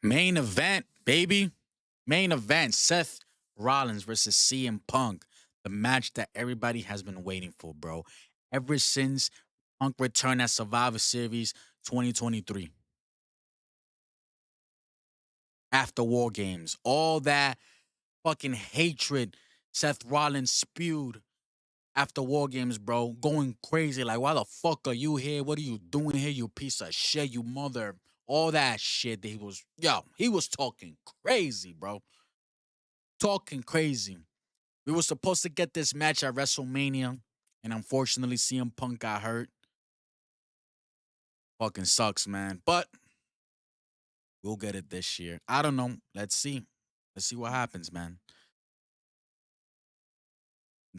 Main event, baby. Main event. Seth Rollins versus CM Punk. The match that everybody has been waiting for, bro. Ever since Punk returned at Survivor Series 2023. After War Games. All that fucking hatred Seth Rollins spewed after War Games, bro. Going crazy. Like, why the fuck are you here? What are you doing here, you piece of shit, you mother? All that shit that he was talking crazy, bro. Talking crazy. We were supposed to get this match at WrestleMania, and unfortunately, CM Punk got hurt. Fucking sucks, man. But we'll get it this year. I don't know. Let's see. Let's see what happens, man.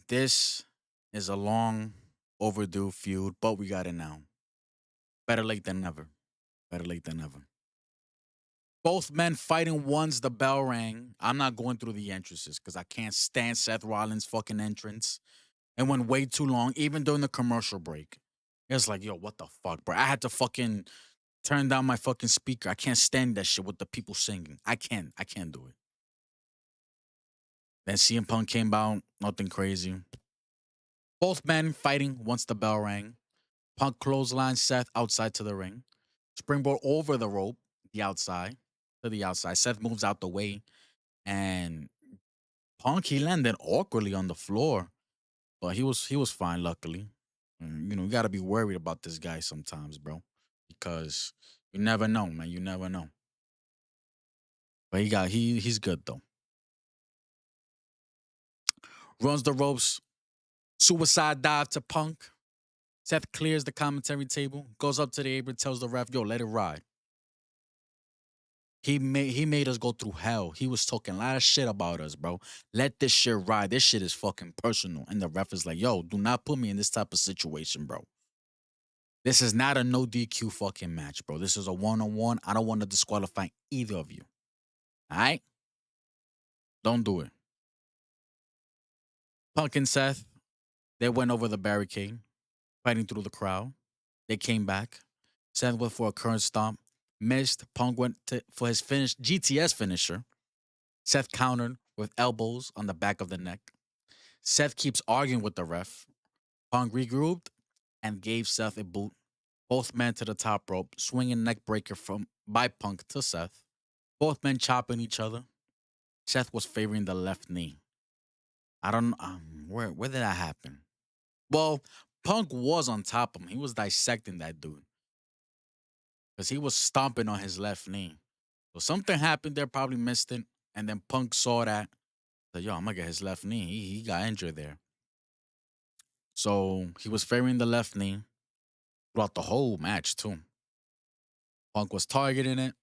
This is a long overdue feud, but we got it now. Better late than never. Better late than never. Both men fighting once the bell rang. I'm not going through the entrances because I can't stand Seth Rollins' fucking entrance. It went way too long, even during the commercial break. It's like, yo, what the fuck, bro? I had to fucking turn down my fucking speaker. I can't stand that shit with the people singing. I can't do it. Then CM Punk came out, nothing crazy. Both men fighting once the bell rang. Punk clothesline Seth outside to the ring. Springboard over the rope, the outside, to the outside. Seth moves out the way, and Punk he landed awkwardly on the floor, but he was fine. Luckily, you got to be worried about this guy sometimes, bro, because you never know, man. You never know. But he's good though. Runs the ropes, suicide dive to Punk. Seth clears the commentary table, goes up to the apron, tells the ref, "Yo, let it ride." He made us go through hell. He was talking a lot of shit about us, bro. Let this shit ride. This shit is fucking personal. And the ref is like, "Yo, do not put me in this type of situation, bro. This is not a no DQ fucking match, bro. This is a one-on-one. I don't want to disqualify either of you. All right? Don't do it." Punk and Seth, they went over the barricade, fighting through the crowd. They came back. Seth went for a current stomp. Missed. Punk went for his finish, GTS finisher. Seth countered with elbows on the back of the neck. Seth keeps arguing with the ref. Punk regrouped and gave Seth a boot. Both men to the top rope, swinging neck breaker from by Punk to Seth. Both men chopping each other. Seth was favoring the left knee. I don't where did that happen? Well, Punk was on top of him. He was dissecting that dude because he was stomping on his left knee. So something happened there, probably missed it, and then Punk saw that. Said, "Yo, I'm gonna get his left knee." He got injured there. So he was favoring the left knee throughout the whole match too. Punk was targeting it,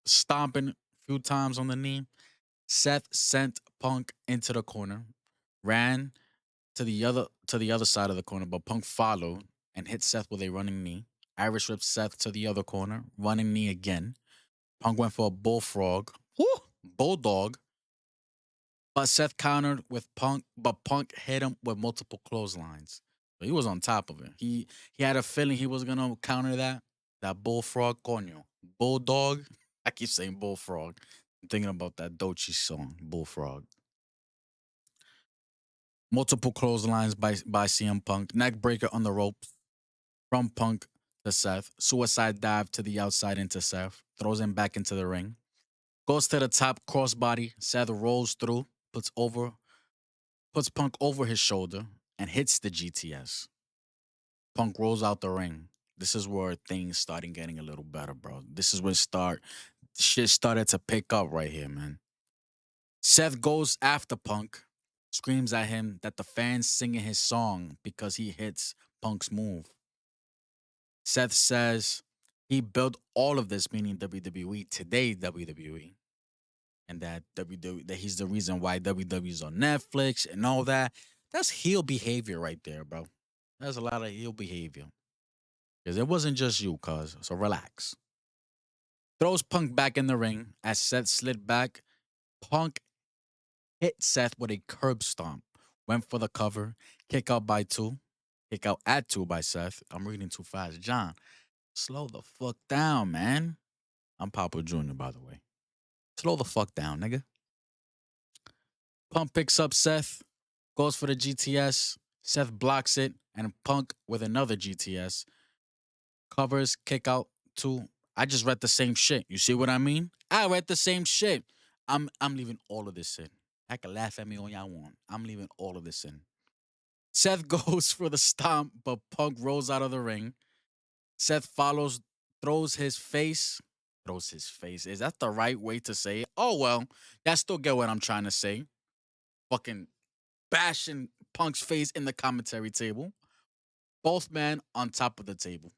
stomping a few times on the knee. Seth sent Punk into the corner, ran to the other side of the corner, but Punk followed and hit Seth with a running knee. Irish whipped Seth to the other corner, running knee again. Punk went for a bullfrog, woo, bulldog, but Seth countered with Punk, but Punk hit him with multiple clotheslines. So he was on top of it. He had a feeling he was gonna counter that bullfrog, coño, bulldog. I keep saying bullfrog. I'm thinking about that Dochi song, Bullfrog. Multiple clotheslines by CM Punk. Neckbreaker on the ropes from Punk to Seth. Suicide dive to the outside into Seth. Throws him back into the ring. Goes to the top crossbody. Seth rolls through, puts Punk over his shoulder and hits the GTS. Punk rolls out the ring. This is where things started getting a little better, bro. This is where shit started to pick up right here, man. Seth goes after Punk, screams at him that the fans singing his song because he hits Punk's move. Seth says he built all of this, meaning WWE, today WWE, and that WWE that he's the reason why WWE's on Netflix and all that. That's heel behavior right there, bro. That's a lot of heel behavior. Because it wasn't just you, cuz. So relax. Throws Punk back in the ring as Seth slid back. Punk hit Seth with a curb stomp. Went for the cover. Kick out by two. Kick out at two by Seth. I'm reading too fast. John, slow the fuck down, man. I'm Papa Jr., by the way. Slow the fuck down, nigga. Punk picks up Seth, goes for the GTS. Seth blocks it, and Punk with another GTS covers, kick out two. I just read the same shit. You see what I mean? I read the same shit. I'm leaving all of this in. I can laugh at me all y'all want. I'm leaving all of this in. Seth goes for the stomp, but Punk rolls out of the ring. Seth follows, throws his face. Throws his face. Is that the right way to say it? Oh well, y'all still get what I'm trying to say. Fucking bashing Punk's face in the commentary table. Both men on top of the table.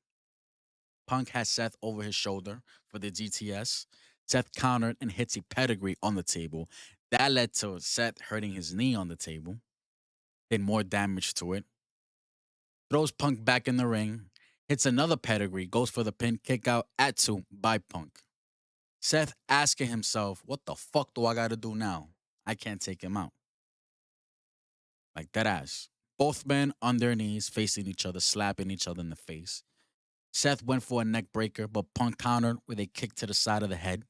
Punk has Seth over his shoulder for the GTS. Seth countered and hits a pedigree on the table. That led to Seth hurting his knee on the table, did more damage to it. Throws Punk back in the ring, hits another pedigree, goes for the pin kick out at two by Punk. Seth asking himself, what the fuck do I gotta do now? I can't take him out. Like that ass. Both men on their knees, facing each other, slapping each other in the face. Seth went for a neck breaker, but Punk countered with a kick to the side of the head.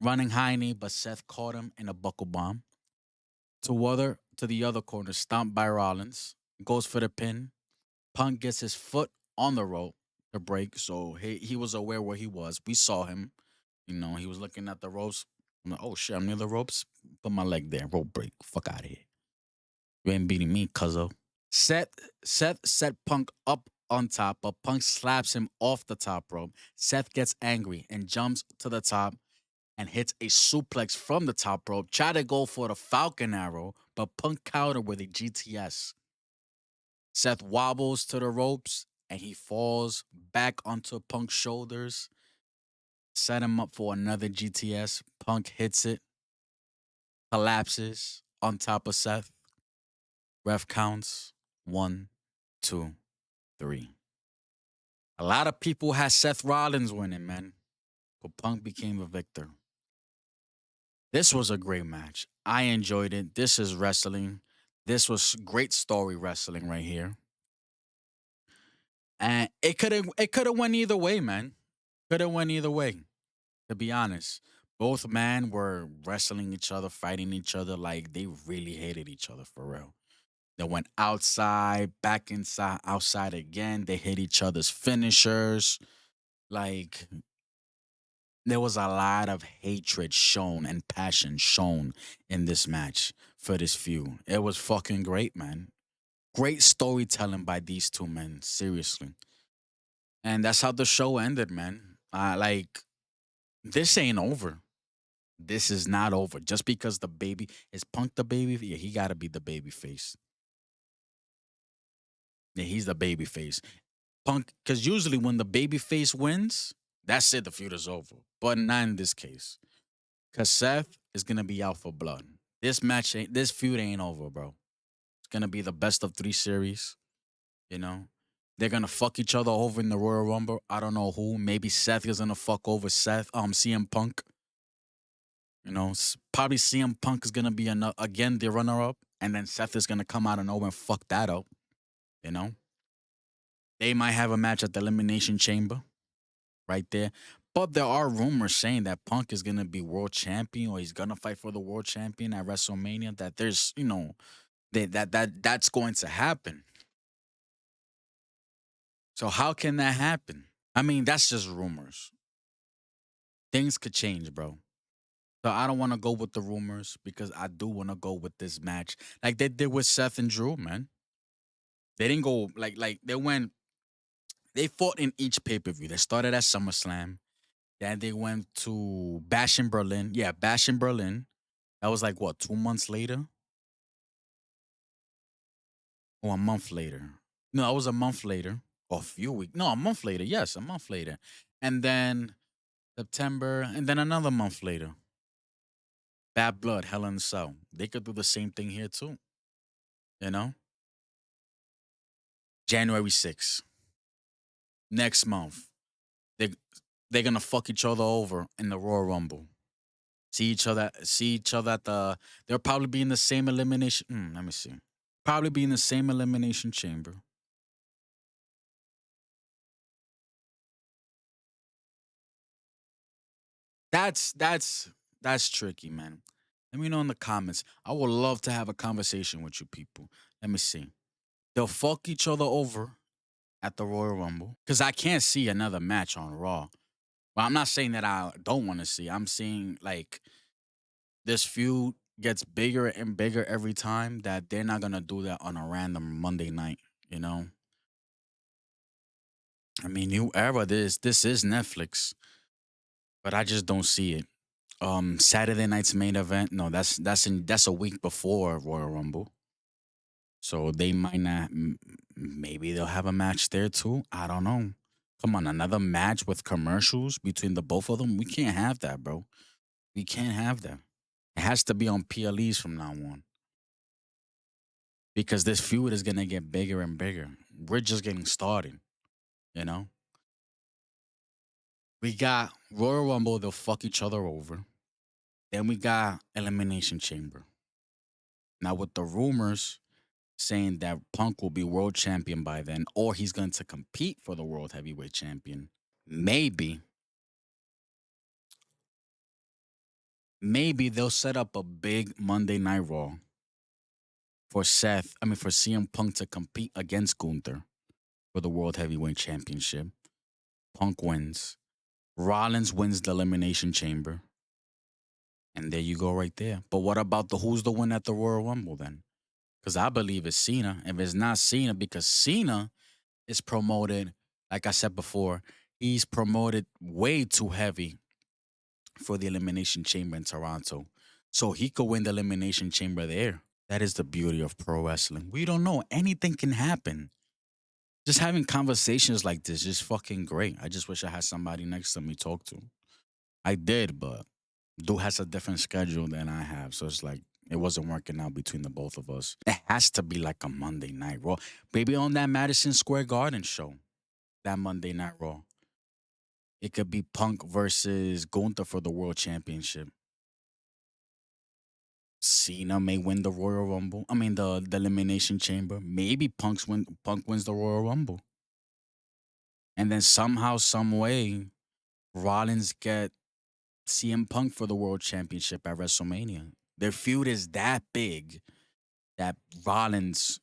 Running high knee, but Seth caught him in a buckle bomb. To the other corner, stomped by Rollins. Goes for the pin. Punk gets his foot on the rope to break, so he was aware where he was. We saw him. You know, he was looking at the ropes. I'm like, oh shit, I'm near the ropes. Put my leg there. Rope break. Fuck out of here. You ain't beating me, cuzzo. Seth, Seth set Punk up on top, but Punk slaps him off the top rope. Seth gets angry and jumps to the top and hits a suplex from the top rope. Try to go for the Falcon Arrow, but Punk countered with a GTS. Seth wobbles to the ropes and he falls back onto Punk's shoulders. Set him up for another GTS. Punk hits it, collapses on top of Seth. Ref counts 1, 2, 3. A lot of people had Seth Rollins winning, man, but Punk became a victor. This was a great match. I enjoyed it. This is wrestling. This was great story wrestling right here. And it could have went either way, man. Could have went either way, to be honest. Both men were wrestling each other, fighting each other like they really hated each other for real. They went outside, back inside, outside again. They hit each other's finishers. Like there was a lot of hatred shown and passion shown in this match for this feud. It was fucking great, man. Great storytelling by these two men, seriously. And that's how the show ended, man. Like this ain't over. This is not over. Just because the baby is Punk the baby, yeah, he gotta be the baby face. Yeah, he's the baby face. Punk, because usually when the baby face wins, that's it. The feud is over. But not in this case. Cause Seth is gonna be out for blood. This feud ain't over, bro. It's gonna be the best of three series. You know, they're gonna fuck each other over in the Royal Rumble. I don't know who. Maybe Seth is gonna fuck over CM Punk. You know, probably CM Punk is gonna be again the runner up, and then Seth is gonna come out of nowhere and fuck that up. You know, they might have a match at the Elimination Chamber right there. But there are rumors saying that Punk is gonna be world champion or he's gonna fight for the world champion at WrestleMania. That there's, that's going to happen. So how can that happen? I mean, that's just rumors. Things could change, bro. So I don't want to go with the rumors because I do want to go with this match, like they did with Seth and Drew. Man, they didn't go like they fought in each pay per view. They started at SummerSlam, then they went to Bash in Berlin. Yeah, Bash in Berlin. That was like what 2 months later or a month later. No, it was a month later or a few weeks. No, a month later. Yes, a month later, and then September, and then another month later. Bad Blood, Hell in a Cell. They could do the same thing here too. You know, January 6th, next month. They they're gonna fuck each other over in the Royal Rumble. See each other at the. They'll probably be in the same elimination. Let me see. Probably be in the same elimination chamber. That's That's tricky, man. Let me know in the comments. I would love to have a conversation with you people. Let me see. They'll fuck each other over at the Royal Rumble because I can't see another match on Raw. Well, I'm not saying that I don't want to see. I'm saying like this feud gets bigger and bigger every time that they're not gonna do that on a random Monday night. You know, I mean, new era. This is Netflix, but I just don't see it. Saturday night's main event. No, that's a week before Royal Rumble, so they might not. Maybe they'll have a match there too. I don't know. Come on, another match with commercials between the both of them. We can't have that, bro. We can't have that. It has to be on PLEs from now on because this feud is gonna get bigger and bigger. We're just getting started, you know. We got Royal Rumble. They'll fuck each other over. Then we got Elimination Chamber. Now with the rumors saying that Punk will be world champion by then, or he's going to compete for the world heavyweight champion. Maybe, maybe they'll set up a big Monday Night Raw for for CM Punk to compete against Gunther for the world heavyweight championship. Punk wins. Rollins wins the Elimination Chamber. And there you go right there. But what about who's the winner at the Royal Rumble then? Because I believe it's Cena. If it's not Cena, because Cena is promoted, like I said before, he's promoted way too heavy for the Elimination Chamber in Toronto. So he could win the Elimination Chamber there. That is the beauty of pro wrestling. We don't know. Anything can happen. Just having conversations like this is fucking great. I just wish I had somebody next to me talk to. I did, but Dude has a different schedule than I have. So it's like it wasn't working out between the both of us. It has to be like a Monday night Raw. Maybe on that Madison Square Garden show, that Monday night Raw. It could be Punk versus Gunther for the World Championship. Cena may win the Royal Rumble. I mean the Elimination Chamber. Maybe Punk wins the Royal Rumble. And then somehow, some way, Rollins get CM Punk for the World Championship at WrestleMania. Their feud is that big that Rollins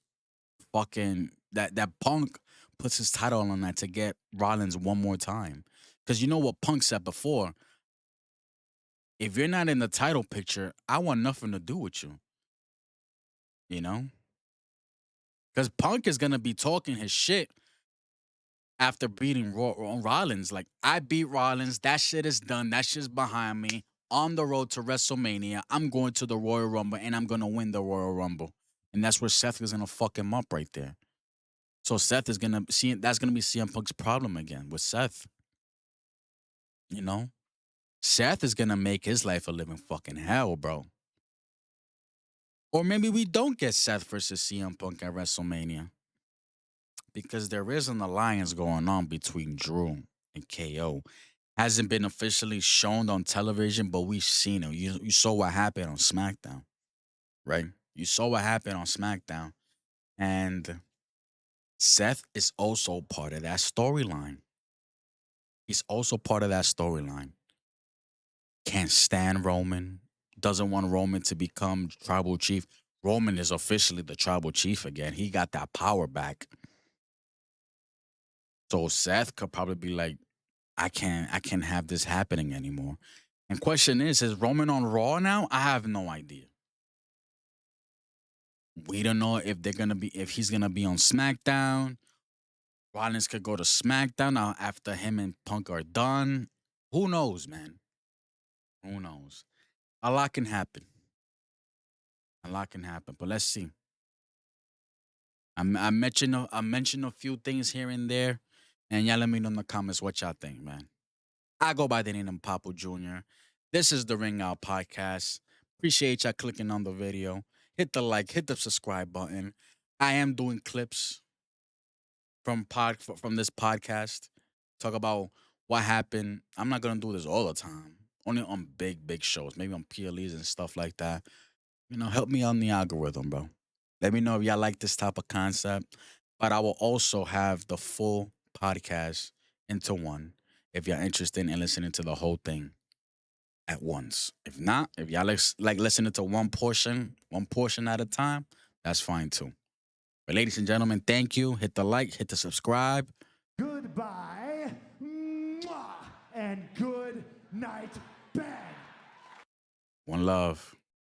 that Punk puts his title on that to get Rollins one more time. Because you know what Punk said before? If you're not in the title picture, I want nothing to do with you. You know? Because Punk is gonna be talking his shit after beating Rollins. Like, I beat Rollins. That shit is done. That shit's behind me. On the road to WrestleMania, I'm going to the Royal Rumble and I'm gonna win the Royal Rumble. And that's where Seth is gonna fuck him up right there. So Seth is gonna see that's gonna be CM Punk's problem again with Seth. You know? Seth is gonna make his life a living fucking hell, bro. Or maybe we don't get Seth versus CM Punk at WrestleMania. Because there is an alliance going on between Drew and KO. Hasn't been officially shown on television, but we've seen it. You saw what happened on SmackDown, right? You saw what happened on SmackDown. And Seth is also part of that storyline. He's also part of that storyline. Can't stand Roman. Doesn't want Roman to become tribal chief. Roman is officially the tribal chief again. He got that power back. So Seth could probably be like, I can't have this happening anymore. And question is Roman on Raw now? I have no idea. We don't know if he's gonna be on SmackDown. Rollins could go to SmackDown now after him and Punk are done. Who knows, man? Who knows? A lot can happen. A lot can happen. But let's see. I mentioned a few things here and there, and y'all let me know in the comments what y'all think, man. I go by the name of Papo Jr. This is the Ringout podcast. Appreciate y'all clicking on the video. Hit the like, hit the subscribe button. I am doing clips from this podcast. Talk about what happened. I'm not gonna do this all the time. Only on big shows, maybe on PLEs and stuff like that. Help me on the algorithm, bro. Let me know if y'all like this type of concept. But I will also have the full podcast into one if you're interested in listening to the whole thing. at once. If not, if y'all like listening to one portion at a time, that's fine too. But ladies and gentlemen, thank you. Hit the like, hit the subscribe. Goodbye. Mwah, and good night, bang. One love.